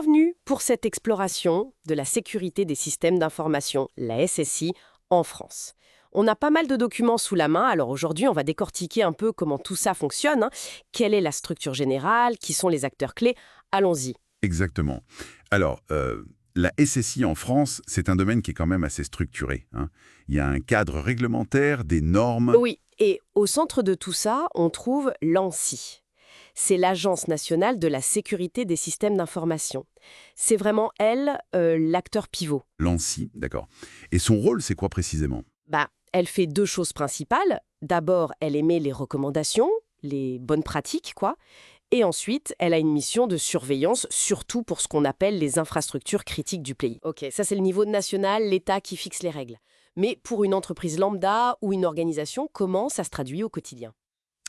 Bienvenue pour cette exploration de la sécurité des systèmes d'information, la SSI, en France. On a pas mal de documents sous la main, alors aujourd'hui on va décortiquer un peu comment tout ça fonctionne, quelle est la structure générale, qui sont les acteurs clés. Allons-y. Exactement. Alors, la SSI en France, c'est un domaine qui est quand même assez structuré, hein. Il y a un cadre réglementaire, des normes. Oui, et au centre de tout ça, on trouve l'ANSSI. C'est l'Agence nationale de la sécurité des systèmes d'information. C'est vraiment elle, l'acteur pivot. L'ANSSI, d'accord. Et son rôle, c'est quoi précisément? Elle fait deux choses principales. D'abord, elle émet les recommandations, les bonnes pratiques, quoi. Et ensuite, elle a une mission de surveillance, surtout pour ce qu'on appelle les infrastructures critiques du pays. Ok, ça c'est le niveau national, l'État qui fixe les règles. Mais pour une entreprise lambda ou une organisation, comment ça se traduit au quotidien?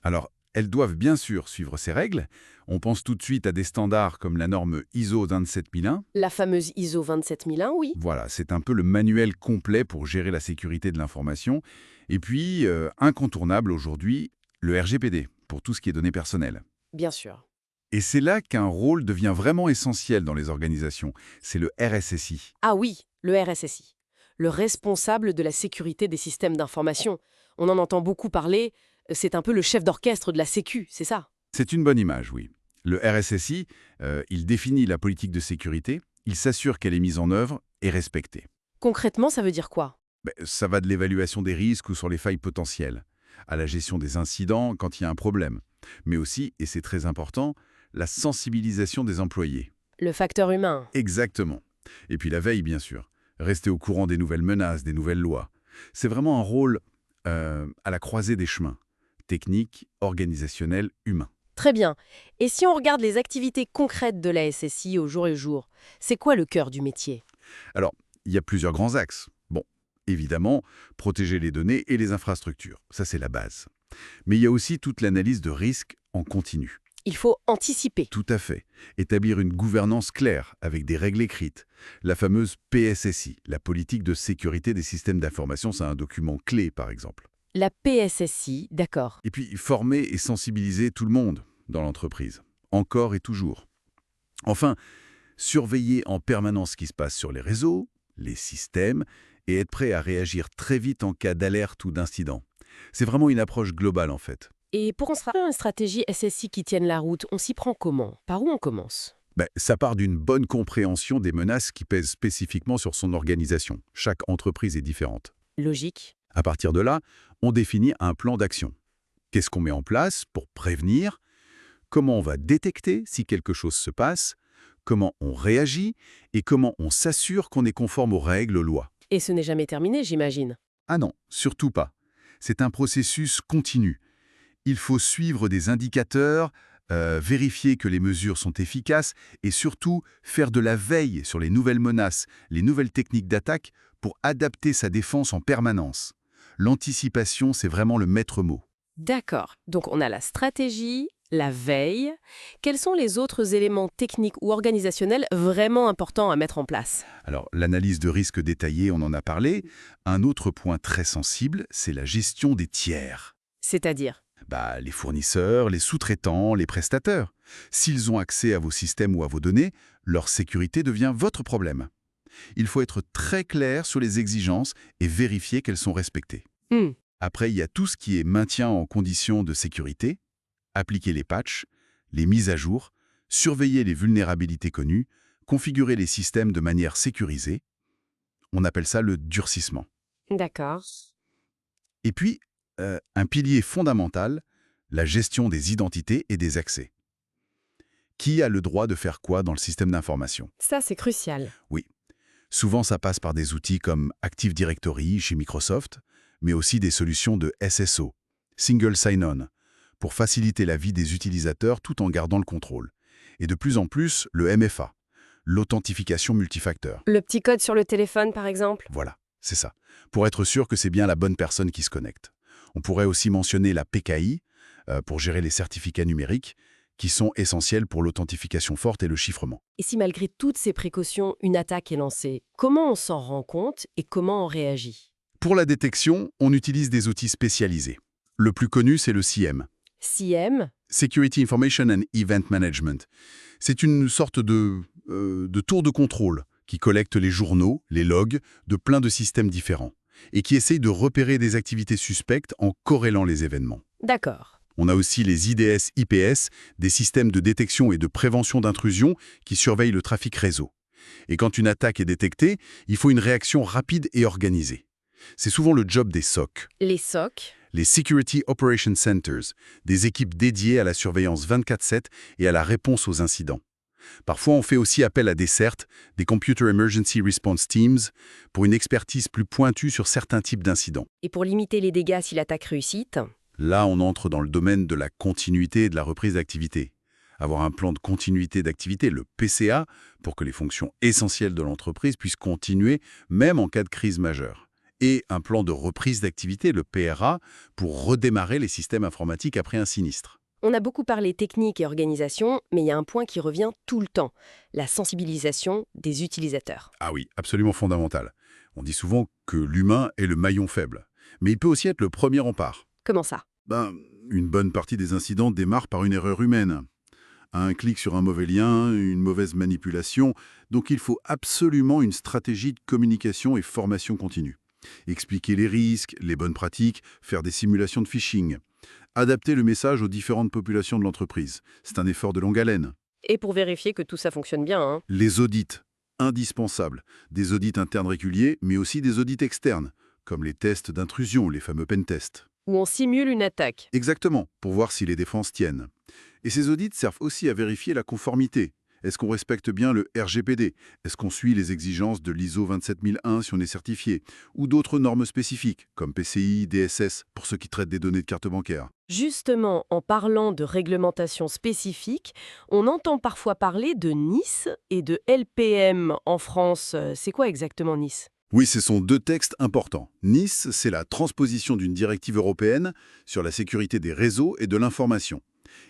Alors, elles doivent bien sûr suivre ces règles. On pense tout de suite à des standards comme la norme ISO 27001. La fameuse ISO 27001, oui. Voilà, c'est un peu le manuel complet pour gérer la sécurité de l'information. Et puis, incontournable aujourd'hui, le RGPD, pour tout ce qui est données personnelles. Bien sûr. Et c'est là qu'un rôle devient vraiment essentiel dans les organisations. C'est le RSSI. Ah oui, le RSSI. Le responsable de la sécurité des systèmes d'information. On en entend beaucoup parler, c'est un peu le chef d'orchestre de la Sécu, c'est ça? C'est une bonne image, oui. Le RSSI, il définit la politique de sécurité, il s'assure qu'elle est mise en œuvre et respectée. Concrètement, ça veut dire quoi? Ça va de l'évaluation des risques ou sur les failles potentielles, à la gestion des incidents quand il y a un problème, mais aussi, et c'est très important, la sensibilisation des employés. Le facteur humain. Exactement. Et puis la veille, bien sûr. Rester au courant des nouvelles menaces, des nouvelles lois. C'est vraiment un rôle à la croisée des chemins, technique, organisationnel, humain. Très bien. Et si on regarde les activités concrètes de la SSI au jour le jour, c'est quoi le cœur du métier? Alors, il y a plusieurs grands axes. Bon, évidemment, protéger les données et les infrastructures, ça c'est la base. Mais il y a aussi toute l'analyse de risque en continu. Il faut anticiper. Tout à fait. Établir une gouvernance claire avec des règles écrites. La fameuse PSSI, la politique de sécurité des systèmes d'information, c'est un document clé par exemple. La PSSI, d'accord. Et puis former et sensibiliser tout le monde dans l'entreprise, encore et toujours. Enfin, surveiller en permanence ce qui se passe sur les réseaux, les systèmes, et être prêt à réagir très vite en cas d'alerte ou d'incident. C'est vraiment une approche globale en fait. Et pour construire une stratégie SSI qui tienne la route, on s'y prend comment? Par où on commence? Ça part d'une bonne compréhension des menaces qui pèsent spécifiquement sur son organisation. Chaque entreprise est différente. Logique. À partir de là, on définit un plan d'action. Qu'est-ce qu'on met en place pour prévenir? Comment on va détecter si quelque chose se passe? Comment on réagit? Et comment on s'assure qu'on est conforme aux règles, aux lois? Et ce n'est jamais terminé, j'imagine. Ah non, surtout pas. C'est un processus continu. Il faut suivre des indicateurs, vérifier que les mesures sont efficaces et surtout faire de la veille sur les nouvelles menaces, les nouvelles techniques d'attaque pour adapter sa défense en permanence. L'anticipation, c'est vraiment le maître mot. D'accord. Donc on a la stratégie, la veille. Quels sont les autres éléments techniques ou organisationnels vraiment importants à mettre en place? Alors, l'analyse de risque détaillée, on en a parlé. Un autre point très sensible, c'est la gestion des tiers. C'est-à-dire? Les fournisseurs, les sous-traitants, les prestataires. S'ils ont accès à vos systèmes ou à vos données, leur sécurité devient votre problème. Il faut être très clair sur les exigences et vérifier qu'elles sont respectées. Après, il y a tout ce qui est maintien en conditions de sécurité, appliquer les patchs, les mises à jour, surveiller les vulnérabilités connues, configurer les systèmes de manière sécurisée. On appelle ça le durcissement. D'accord. Et puis, un pilier fondamental, la gestion des identités et des accès. Qui a le droit de faire quoi dans le système d'information? Ça, c'est crucial. Oui. Souvent, ça passe par des outils comme Active Directory chez Microsoft, mais aussi des solutions de SSO, Single Sign-On, pour faciliter la vie des utilisateurs tout en gardant le contrôle. Et de plus en plus, le MFA, l'authentification multifacteur. Le petit code sur le téléphone, par exemple? Voilà, c'est ça. Pour être sûr que c'est bien la bonne personne qui se connecte. On pourrait aussi mentionner la PKI, pour gérer les certificats numériques, qui sont essentiels pour l'authentification forte et le chiffrement. Et si malgré toutes ces précautions, une attaque est lancée, comment on s'en rend compte et comment on réagit? Pour la détection, on utilise des outils spécialisés. Le plus connu, c'est le CIEM. SIEM? Security Information and Event Management. C'est une sorte de tour de contrôle qui collecte les journaux, les logs de plein de systèmes différents et qui essaye de repérer des activités suspectes en corrélant les événements. D'accord. On a aussi les IDS-IPS, des systèmes de détection et de prévention d'intrusion qui surveillent le trafic réseau. Et quand une attaque est détectée, il faut une réaction rapide et organisée. C'est souvent le job des SOC, Les SOC? les Security Operations Centers, des équipes dédiées à la surveillance 24/7 et à la réponse aux incidents. Parfois, on fait aussi appel à des CERT, des Computer Emergency Response Teams, pour une expertise plus pointue sur certains types d'incidents. Et pour limiter les dégâts si l'attaque réussit? Là, on entre dans le domaine de la continuité et de la reprise d'activité. Avoir un plan de continuité d'activité, le PCA, pour que les fonctions essentielles de l'entreprise puissent continuer, même en cas de crise majeure. Et un plan de reprise d'activité, le PRA, pour redémarrer les systèmes informatiques après un sinistre. On a beaucoup parlé technique et organisation, mais il y a un point qui revient tout le temps, la sensibilisation des utilisateurs. Ah oui, absolument fondamental. On dit souvent que l'humain est le maillon faible, mais il peut aussi être le premier rempart. Comment ça? Une bonne partie des incidents démarre par une erreur humaine. Un clic sur un mauvais lien, une mauvaise manipulation. Donc il faut absolument une stratégie de communication et formation continue. Expliquer les risques, les bonnes pratiques, faire des simulations de phishing. Adapter le message aux différentes populations de l'entreprise. C'est un effort de longue haleine. Et pour vérifier que tout ça fonctionne bien, hein? Les audits, indispensables. Des audits internes réguliers, mais aussi des audits externes, comme les tests d'intrusion, les fameux pen tests. Où on simule une attaque. Exactement, pour voir si les défenses tiennent. Et ces audits servent aussi à vérifier la conformité. Est-ce qu'on respecte bien le RGPD? Est-ce qu'on suit les exigences de l'ISO 27001 si on est certifié? Ou d'autres normes spécifiques, comme PCI, DSS, pour ceux qui traitent des données de carte bancaire? Justement, en parlant de réglementation spécifique, on entend parfois parler de NIS et de LPM en France. C'est quoi exactement NIS? Oui, ce sont deux textes importants. NIS, c'est la transposition d'une directive européenne sur la sécurité des réseaux et de l'information.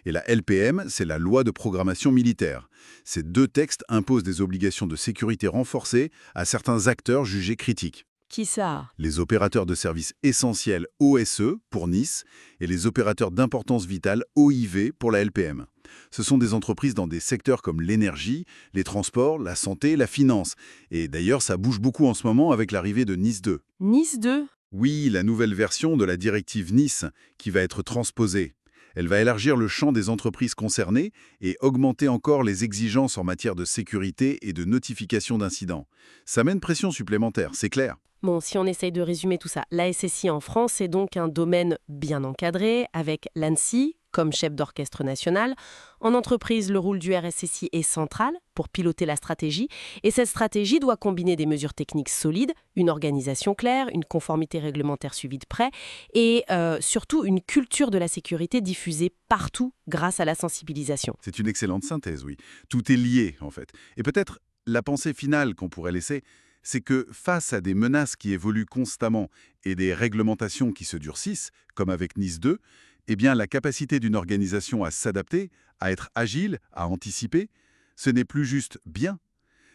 Et la LPM, c'est la loi de programmation militaire. Ces deux textes imposent des obligations de sécurité renforcées à certains acteurs jugés critiques. Qui ça? Les opérateurs de services essentiels OSE pour NIS et les opérateurs d'importance vitale OIV pour la LPM. Ce sont des entreprises dans des secteurs comme l'énergie, les transports, la santé, la finance. Et d'ailleurs, ça bouge beaucoup en ce moment avec l'arrivée de NIS 2. NIS 2? Oui, la nouvelle version de la directive NIS qui va être transposée. Elle va élargir le champ des entreprises concernées et augmenter encore les exigences en matière de sécurité et de notification d'incidents. Ça met une pression supplémentaire, c'est clair. Bon, si on essaye de résumer tout ça, la SSI en France est donc un domaine bien encadré, avec l'ANSSI comme chef d'orchestre national. En entreprise, le rôle du RSSI est central pour piloter la stratégie, et cette stratégie doit combiner des mesures techniques solides, une organisation claire, une conformité réglementaire suivie de près, et surtout une culture de la sécurité diffusée partout grâce à la sensibilisation. C'est une excellente synthèse, oui. Tout est lié, en fait. Et peut-être la pensée finale qu'on pourrait laisser, c'est que face à des menaces qui évoluent constamment et des réglementations qui se durcissent, comme avec NIS 2, eh bien la capacité d'une organisation à s'adapter, à être agile, à anticiper, ce n'est plus juste bien,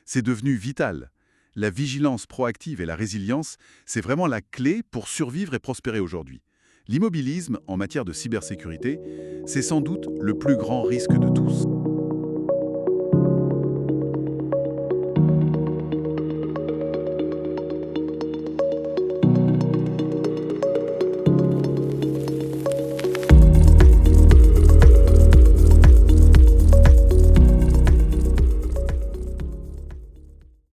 c'est devenu vital. La vigilance proactive et la résilience, c'est vraiment la clé pour survivre et prospérer aujourd'hui. L'immobilisme en matière de cybersécurité, c'est sans doute le plus grand risque de tous.